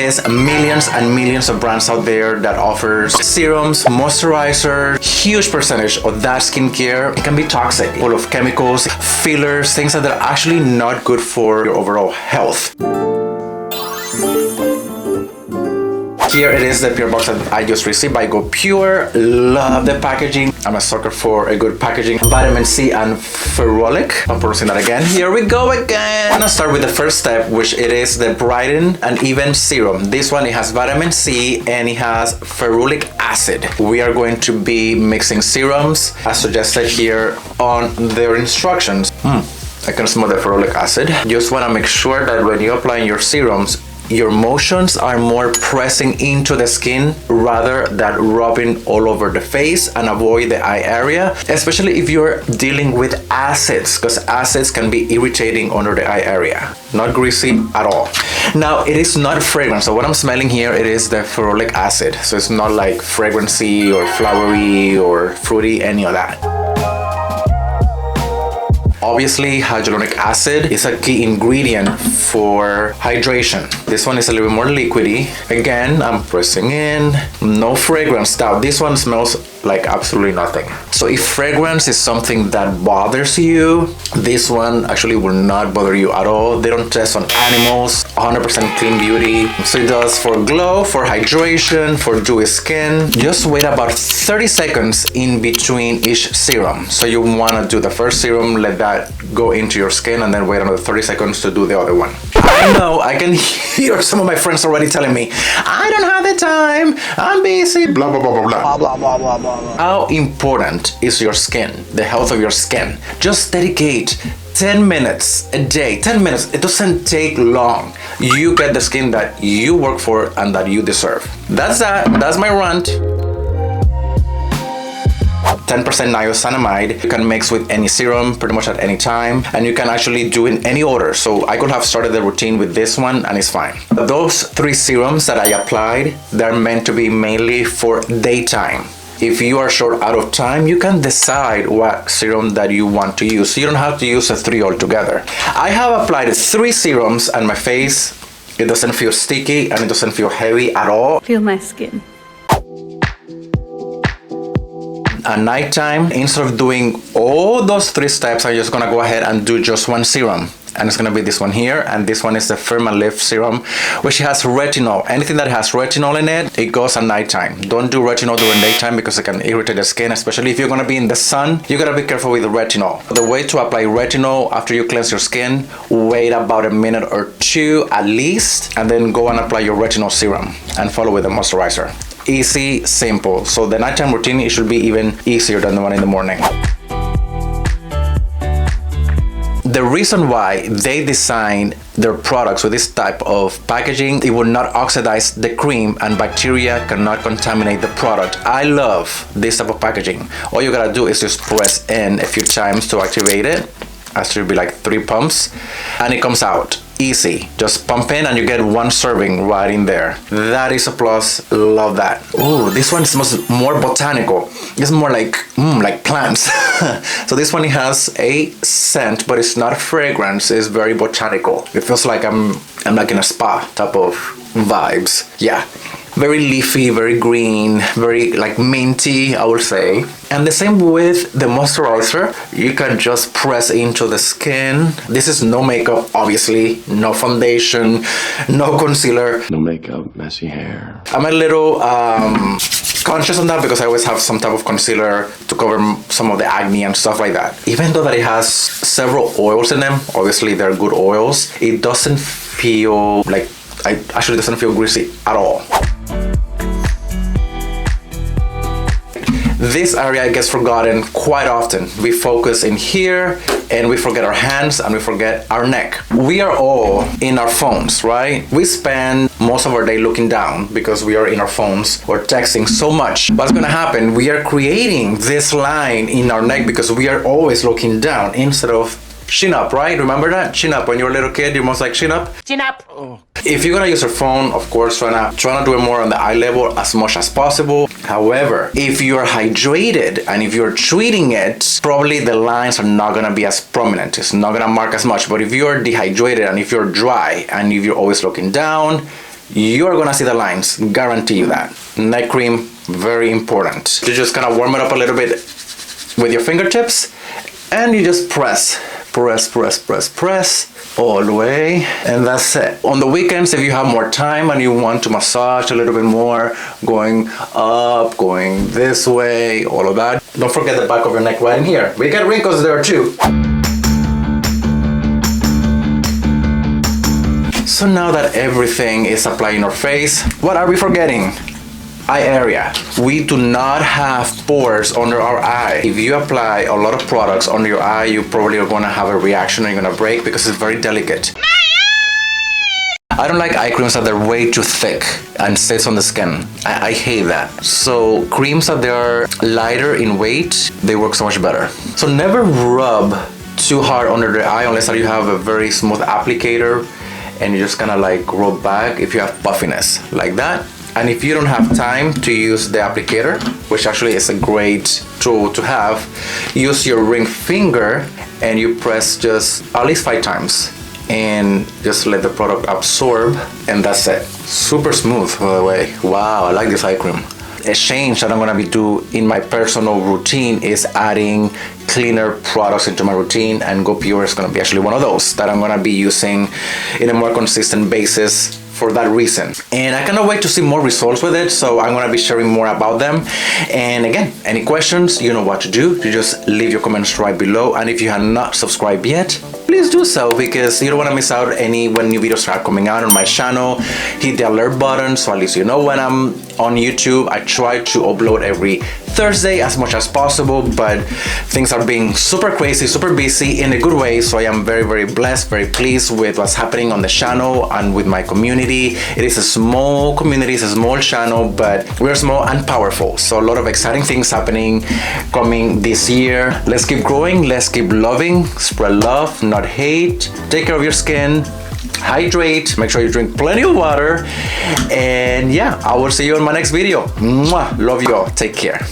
is millions and millions of brands out there that offers serums, moisturizer. Huge percentage of that skincare, it can be toxic, full of chemicals, fillers, things that are actually not good for your overall health. Here it is, the pure box that I just received by GoPure. Love the packaging. I'm a sucker for a good packaging. Vitamin C and Ferulic. I'm pronouncing that again. Here we go again. I'm gonna start with the first step, which it is the Brighten and Even Serum. This one, it has vitamin C and it has ferulic acid. We are going to be mixing serums as suggested here on their instructions. I can smell the ferulic acid. Just wanna make sure that when you apply your serums, your motions are more pressing into the skin rather than rubbing all over the face, and avoid the eye area, especially if you're dealing with acids, because acids can be irritating under the eye area. Not greasy at all. Now, it is not fragrance, so what I'm smelling here, it is the ferulic acid. So it's not like fragrancy or flowery or fruity, any of that. Obviously, hyaluronic acid is a key ingredient for hydration. This one is a little bit more liquidy. Again, I'm pressing in. No fragrance. Now, this one smells like absolutely nothing. So if fragrance is something that bothers you, this one actually will not bother you at all. They don't test on animals, 100% clean beauty. So it does for glow, for hydration, for dewy skin. Just wait about 30 seconds in between each serum. So you wanna do the first serum, let that go into your skin, and then wait another 30 seconds to do the other one. I know, I can hear some of my friends already telling me, I don't have the time, I'm busy, blah, blah, blah, blah, blah. Blah, blah, blah, blah. How important is your skin, the health of your skin? Just dedicate 10 minutes a day. 10 minutes, it doesn't take long. You get the skin that you work for and that you deserve. That's my rant. 10% niacinamide. You can mix with any serum pretty much at any time, and you can actually do in any order. So I could have started the routine with this one and it's fine. Those 3 serums that I applied, they're meant to be mainly for daytime. If you are short out of time, you can decide what serum that you want to use. So you don't have to use the 3 altogether. I have applied 3 serums on my face. It doesn't feel sticky and it doesn't feel heavy at all. Feel my skin. At nighttime, instead of doing all those 3 steps, I'm just gonna go ahead and do just 1 serum. And it's gonna be this one here, and this one is the Firm and Lift Serum, which has retinol. Anything that has retinol in it, it goes at nighttime. Don't do retinol during daytime because it can irritate the skin, especially if you're gonna be in the sun. You gotta be careful with the retinol. The way to apply retinol after you cleanse your skin, wait about a minute or 2 at least, and then go and apply your retinol serum and follow with the moisturizer. Easy, simple. So the nighttime routine, it should be even easier than the one in the morning. The reason why they designed their products with this type of packaging, it will not oxidize the cream and bacteria cannot contaminate the product. I love this type of packaging. All you gotta do is just press in a few times to activate it. That should be like 3 pumps and it comes out. Easy. Just pump in and you get 1 serving right in there. That is a plus. Love that. Ooh, this one smells more botanical. It's more like plants. So this one has a scent, but it's not a fragrance. It's very botanical. It feels like I'm like in a spa type of vibes. Yeah. Very leafy, very green, very like minty, I would say. And the same with the moisturizer. You can just press into the skin. This is no makeup, obviously. No foundation, no concealer. No makeup, messy hair. I'm a little conscious on that because I always have some type of concealer to cover some of the acne and stuff like that. Even though that it has several oils in them, obviously they're good oils, it doesn't feel like, it actually doesn't feel greasy at all. This area gets forgotten quite often. We focus in here and we forget our hands and we forget our neck. We are all in our phones, right? We spend most of our day looking down because we are in our phones or texting so much. What's gonna happen? We are creating this line in our neck because we are always looking down instead of chin up, right? Remember that? Chin up. When you're a little kid, you're most like chin up. Chin up. Oh. If you're gonna use your phone, of course, try to do it more on the eye level as much as possible. However, if you're hydrated and if you're treating it, probably the lines are not gonna be as prominent. It's not gonna mark as much. But if you're dehydrated and if you're dry and if you're always looking down, you are gonna see the lines, guarantee you that. Neck cream, very important. You just kind of warm it up a little bit with your fingertips, and you just press all the way, and that's it. On the weekends, if you have more time and you want to massage a little bit more, going up, going this way, all of that, don't forget the back of your neck right in here. We get wrinkles there too. So now that everything is applied in our face, what are we forgetting? Eye area. We do not have pores under our eye. If you apply a lot of products under your eye, you probably are gonna have a reaction and you're gonna break because it's very delicate. I don't like eye creams that they're way too thick and sits on the skin. I hate that. So creams that they are lighter in weight, they work so much better. So never rub too hard under the eye unless you have a very smooth applicator and you just kind of like rub back if you have puffiness like that. And if you don't have time to use the applicator, which actually is a great tool to have, use your ring finger and you press just at least 5 times and just let the product absorb, and that's it. Super smooth, by the way. Wow, I like this eye cream. A change that I'm gonna be doing in my personal routine is adding cleaner products into my routine, and GoPure is gonna be actually one of those that I'm gonna be using in a more consistent basis for that reason. And I cannot wait to see more results with it, so I'm gonna be sharing more about them. And again, any questions, you know what to do. You just leave your comments right below, and if you have not subscribed yet, please do so, because you don't want to miss out when new videos start coming out on my channel. Hit the alert button so at least you know when I'm on YouTube. I try to upload every Thursday as much as possible, but things are being super crazy, super busy in a good way. So I am very, very blessed, very pleased with what's happening on the channel and with my community. It is a small community, it's a small channel, but we're small and powerful. So a lot of exciting things happening coming this year. Let's keep growing, let's keep loving, spread love, not hate. Take care of your skin, hydrate, make sure you drink plenty of water, and yeah, I will see you in my next video. Mwah! Love you all. Take care.